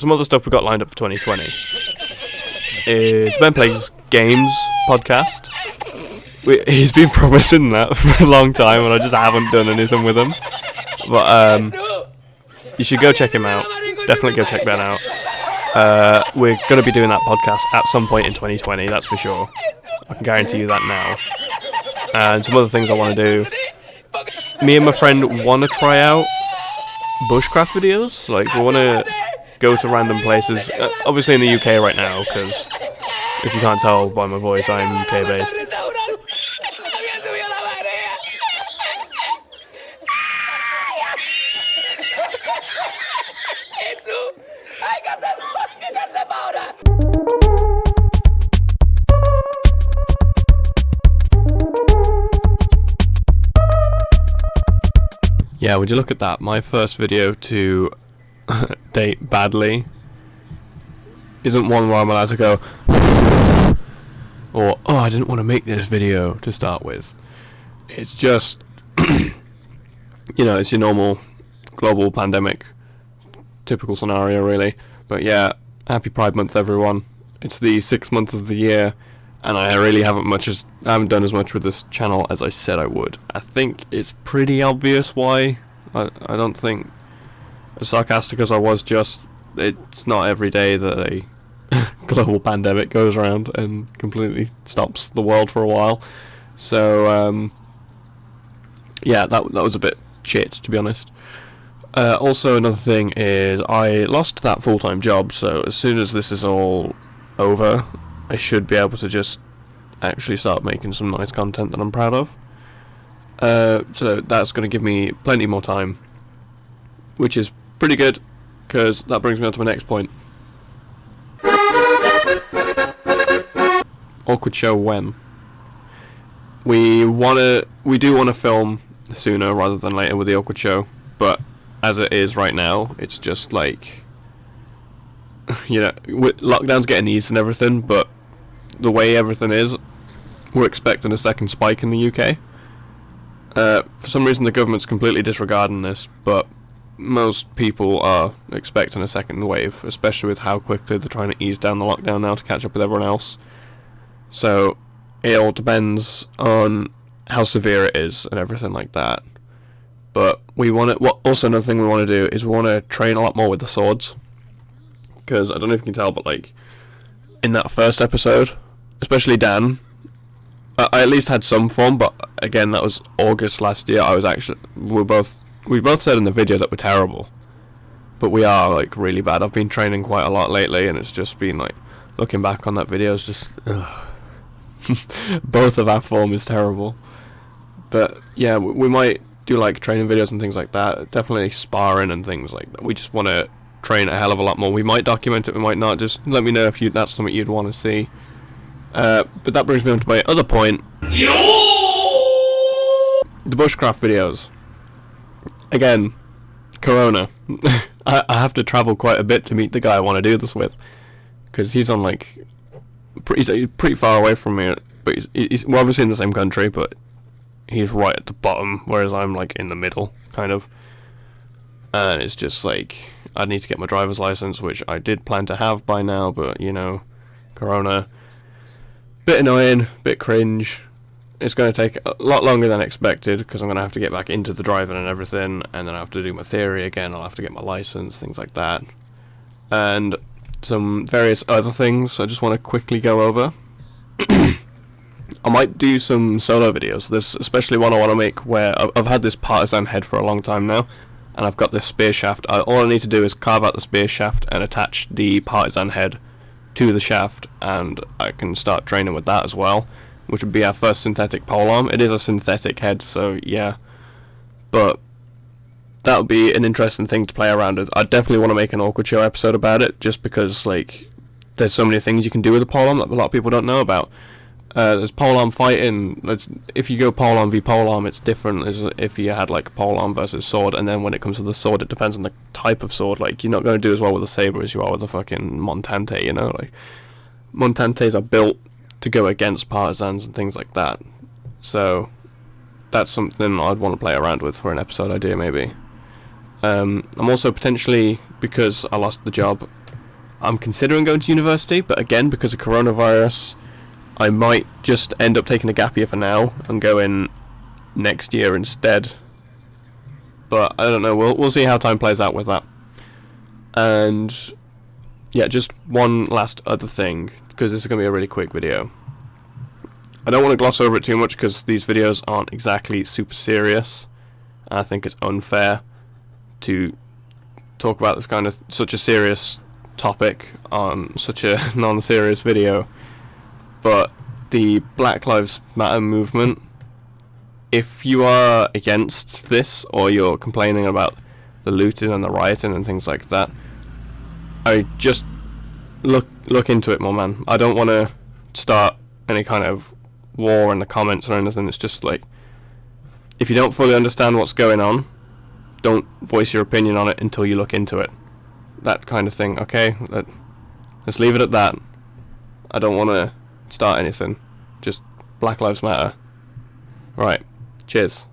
some other stuff we got lined up for 2020 is Ben Plays Games podcast. He's been promising that for a long time, and I just haven't done anything with him. But you should go check him out. Definitely go check Ben out. We're going to be doing that podcast at some point in 2020, that's for sure. I can guarantee you that now. And some other things I want to do. Me and my friend want to try out bushcraft videos. Like, we want to go to random places. Obviously in the UK right now, because if you can't tell by my voice, I am UK based. Yeah, would you look at that? My first video to date badly isn't one where I'm allowed to go or, oh, I didn't want to make this video to start with. It's just, you know, it's your normal global pandemic typical scenario, really. But yeah, happy Pride Month, everyone. It's the 6th month of the year, and I really haven't done as much with this channel as I said I would. I think it's pretty obvious why. I don't think, as sarcastic as I was just, it's not every day that a global pandemic goes around and completely stops the world for a while. So, yeah, that was a bit shit, to be honest. Also, another thing is I lost that full-time job, so as soon as this is all over, I should be able to just actually start making some nice content that I'm proud of. So that's going to give me plenty more time, which is pretty good, because that brings me on to my next point. Awkward show when? We do want to film sooner rather than later with the awkward show, but as it is right now, it's just like, you know, lockdown's getting eased and everything, but the way everything is, we're expecting a second spike in the UK. For some reason the government's completely disregarding this, but most people are expecting a second wave, especially with how quickly they're trying to ease down the lockdown now to catch up with everyone else. So it all depends on how severe it is and everything like that. But also another thing we want to do is we want to train a lot more with the swords, because I don't know if you can tell, but like in that first episode, especially Dan, I at least had some form, but again, that was August last year. We both said in the video that we're terrible, but we are like really bad. I've been training quite a lot lately, and it's just been like, looking back on that video, it's just both of our form is terrible. But yeah, we might do like training videos and things like that. Definitely sparring and things like that. We just want to train a hell of a lot more. We might document it, we might not. Just let me know if that's something you'd want to see. But that brings me on to my other point. The bushcraft videos. Again, Corona. I have to travel quite a bit to meet the guy I want to do this with, because he's on like he's pretty far away from me. But we're obviously in the same country, but he's right at the bottom, whereas I'm like in the middle, kind of. And it's just like, I need to get my driver's license, which I did plan to have by now, but you know, Corona. Bit annoying, bit cringe. It's going to take a lot longer than expected, because I'm going to have to get back into the driving and everything, and then I have to do my theory again, I'll have to get my license, things like that. And some various other things I just want to quickly go over. I might do some solo videos. There's especially one I want to make where I've had this partisan head for a long time now, and I've got this spear shaft. All I need to do is carve out the spear shaft and attach the partisan head to the shaft, and I can start training with that as well, which would be our first synthetic polearm. It is a synthetic head, so yeah, but that would be an interesting thing to play around with. I definitely want to make an awkward show episode about it, just because like there's so many things you can do with a polearm that a lot of people don't know about. There's polearm fighting. If you go polearm v polearm, it's different as if you had like polearm versus sword, and then when it comes to the sword, it depends on the type of sword. Like, you're not going to do as well with a saber as you are with a fucking Montante, you know? Like, Montantes are built to go against partisans and things like that. So that's something I'd want to play around with for an episode idea, maybe. I'm also potentially, because I lost the job, I'm considering going to university, but again, because of coronavirus, I might just end up taking a gap year for now and go in next year instead. But I don't know. We'll see how time plays out with that. And yeah, just one last other thing, because this is going to be a really quick video. I don't want to gloss over it too much because these videos aren't exactly super serious. I think it's unfair to talk about this kind of such a serious topic on such a non-serious video. But the Black Lives Matter movement, if you are against this or you're complaining about the looting and the rioting and things like that, I just look into it more, man. I don't want to start any kind of war in the comments or anything. It's just like, if you don't fully understand what's going on, don't voice your opinion on it until you look into it. That kind of thing, okay? Let's leave it at that. I don't want to start anything. Just Black Lives Matter. Right. Cheers.